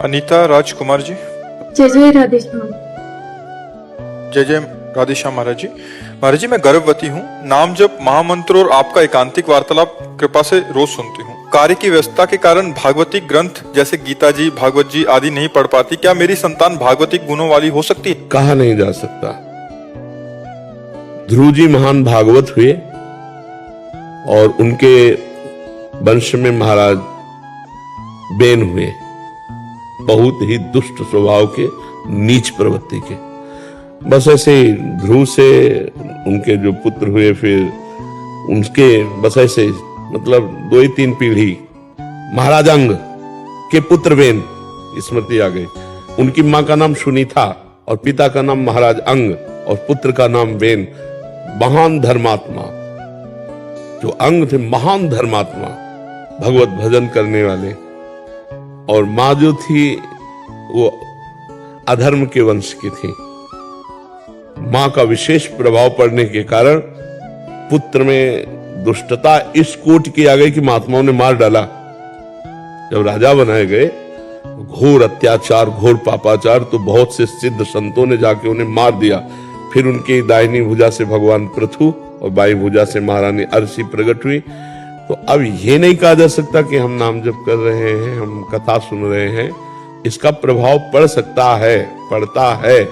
अनीता राजकुमार जी। जय जय राधे श्याम। जय जय राधे श्याम महाराज जी। महाराज जी, मैं गर्भवती हूँ। नाम जप, महामंत्र और आपका एकांतिक वार्तालाप कृपा से रोज सुनती हूँ। कार्य की व्यस्तता के कारण भागवतिक ग्रंथ जैसे गीता जी, भागवत जी आदि नहीं पढ़ पाती। क्या मेरी संतान भागवतिक गुणों वाली हो सकती है? कहा नहीं जा सकता। ध्रुव जी महान भागवत हुए और उनके वंश में महाराज बेन हुए, बहुत ही दुष्ट स्वभाव के, नीच प्रवृत्ति के। बस ऐसे ही ध्रुव से उनके जो पुत्र हुए, फिर उनके बस ऐसे मतलब 2-3 पीढ़ी महाराज अंग के पुत्र बेन, स्मृति आ गई। उनकी मां का नाम सुनीता और पिता का नाम महाराज अंग और पुत्र का नाम बेन। महान धर्मात्मा जो अंग थे, महान धर्मात्मा, भगवत भजन करने वाले। और मां जो थी वो अधर्म के वंश की थी। मां का विशेष प्रभाव पड़ने के कारण पुत्र में दुष्टता इस कोट की आ गई कि महात्माओं ने मार डाला। जब राजा बनाए गए, घोर अत्याचार, घोर पापाचार, तो बहुत से सिद्ध संतों ने जाके उन्हें मार दिया। फिर उनकी दाहिनी भुजा से भगवान पृथु और बाई भुजा से महारानी अर्शी प्रकट हुई। तो अब ये नहीं कहा जा सकता कि हम नाम जप कर रहे हैं, हम कथा सुन रहे हैं, इसका प्रभाव पड़ सकता है, पड़ता है।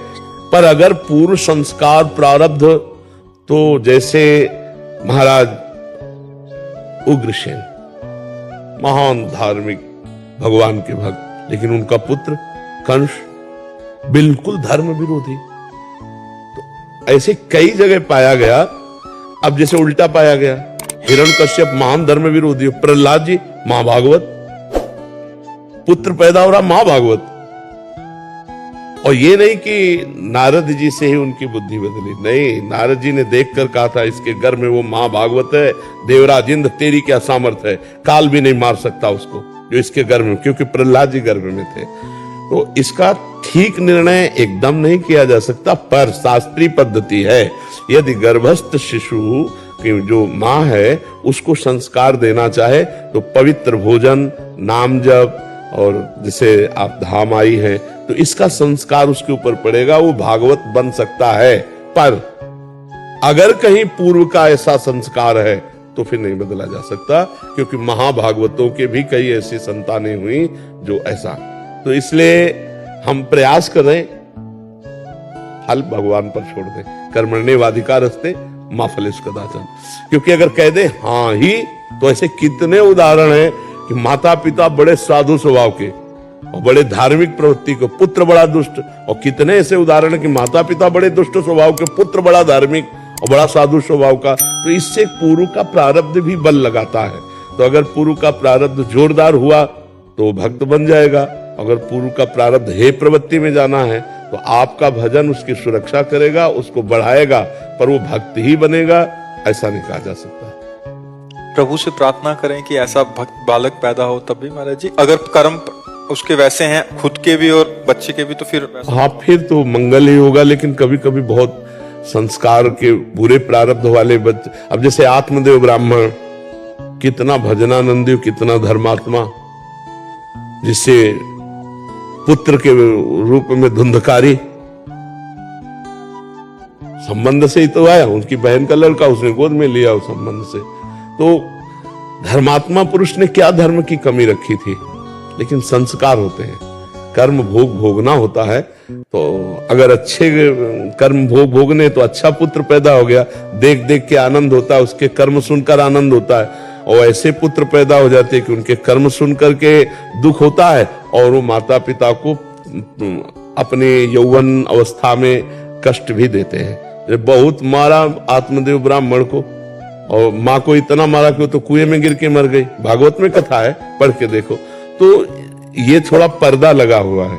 पर अगर पूर्व संस्कार प्रारब्ध, तो जैसे महाराज उग्रसेन, महान धार्मिक, भगवान के भक्त, लेकिन उनका पुत्र कंस बिल्कुल धर्म विरोधी। तो ऐसे कई जगह पाया गया। अब जैसे उल्टा पाया गया, हिरण्यकश्यप महान धर्म विरोधी, प्रहलाद जी महाभागवत, पुत्र पैदा हो रहा महाभागवत। और ये नहीं कि नारद जी से ही उनकी बुद्धि बदली, नहीं, नारद जी ने देखकर कहा था इसके गर्भ में वो महाभागवत है, देवराज इंद्र तेरी क्या सामर्थ्य है, काल भी नहीं मार सकता उसको जो इसके गर्भ में, क्योंकि प्रहलाद जी गर्भ में थे। तो इसका ठीक निर्णय एकदम नहीं किया जा सकता, पर शास्त्रीय पद्धति है। यदि गर्भस्थ शिशु की जो मां है उसको संस्कार देना चाहे तो पवित्र भोजन, नाम जप, और जैसे आप धाम आई है तो इसका संस्कार उसके ऊपर पड़ेगा, वो भागवत बन सकता है। पर अगर कहीं पूर्व का ऐसा संस्कार है तो फिर नहीं बदला जा सकता, क्योंकि महाभागवतों के भी कई ऐसी संतानें हुई जो ऐसा। तो इसलिए हम प्रयास करें, फल भगवान पर छोड़ दें। कर्मण्येवाधिकारस्ते मा फलेषु कदाचन। क्योंकि अगर कह दे हाँ ही, तो ऐसे कितने उदाहरण हैं कि माता पिता बड़े साधु स्वभाव के और बड़े धार्मिक प्रवृत्ति के, पुत्र बड़ा दुष्ट। और कितने ऐसे उदाहरण कि माता पिता बड़े दुष्ट स्वभाव के, पुत्र बड़ा धार्मिक और बड़ा साधु स्वभाव का। तो इससे पूर्व का प्रारब्ध भी बल लगाता है। तो अगर पूर्व का प्रारब्ध जोरदार हुआ तो भक्त बन जाएगा। अगर पूर्व का प्रारब्ध हे प्रवृत्ति में जाना है तो आपका भजन उसकी सुरक्षा करेगा, उसको बढ़ाएगा, पर वो भक्त ही बनेगा, ऐसा नहीं कहा जा सकता। प्रभु से प्रार्थना करें कि ऐसा भक्त बालक पैदा हो तब भी महाराज जी। अगर कर्म उसके वैसे हैं, खुद के भी और बच्चे के भी, तो फिर हाँ, फिर तो मंगल ही होगा। लेकिन कभी कभी बहुत संस्कार के बुरे प्रारब्ध वाले बच्चे, अब जैसे आत्मदेव ब्राह्मण, कितना भजनानंदी, कितना धर्मात्मा, जिससे पुत्र के रूप में धुंधकारी, संबंध से ही तो आया, उनकी बहन का लड़का उसने गोद में लिया उस संबंध से। तो धर्मात्मा पुरुष ने क्या धर्म की कमी रखी थी, लेकिन संस्कार होते हैं, कर्म भोग भोगना होता है। तो अगर अच्छे कर्म भोग भोगने तो अच्छा पुत्र पैदा हो गया, देख देख के आनंद होता है, उसके कर्म सुनकर आनंद होता है। और ऐसे पुत्र पैदा हो जाते हैं कि उनके कर्म सुन करके दुख होता है, और वो माता पिता को अपने यौवन अवस्था में कष्ट भी देते हैं। बहुत मारा आत्मदेव ब्राह्मण को, और माँ को इतना मारा कि वो तो कुएं में गिर के मर गई। भागवत में कथा है, पढ़ के देखो। तो ये थोड़ा पर्दा लगा हुआ है,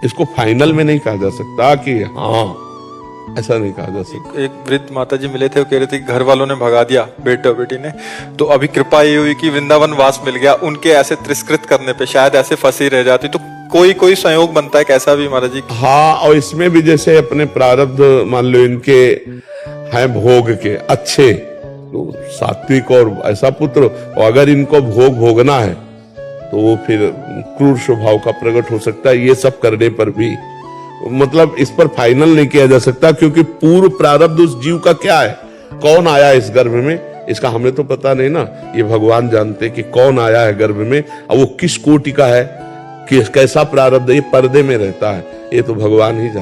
इसको फाइनल में नहीं कहा जा सकता कि हाँ, ऐसा नहीं कहा जा सकता। एक वृद्ध माता जी मिले थे, वो कह रहे थे कि घर वालों ने भगा दिया बेटा बेटी ने, तो अभी कृपा ये हुई कि वृंदावन वास मिल गया। उनके ऐसे तिरस्कृत करने पे शायद ऐसे फंसी रह जाती, तो कोई संयोग बनता है कैसा भी महाराज जी। हाँ, और इसमें भी जैसे अपने प्रारब्ध, मान लो इनके हैं भोग के अच्छे, तो सात्विक और ऐसा पुत्र, और अगर इनको भोग भोगना है तो वो फिर क्रूर स्वभाव का प्रकट हो सकता है। ये सब करने पर भी मतलब इस पर फाइनल नहीं किया जा सकता, क्योंकि पूर्व प्रारब्ध उस जीव का क्या है, कौन आया इस गर्भ में, इसका हमें तो पता नहीं ना। ये भगवान जानते कि कौन आया है गर्भ में और वो किस कोटि का है, कैसा प्रारब्ध, ये पर्दे में रहता है, ये तो भगवान ही जानते।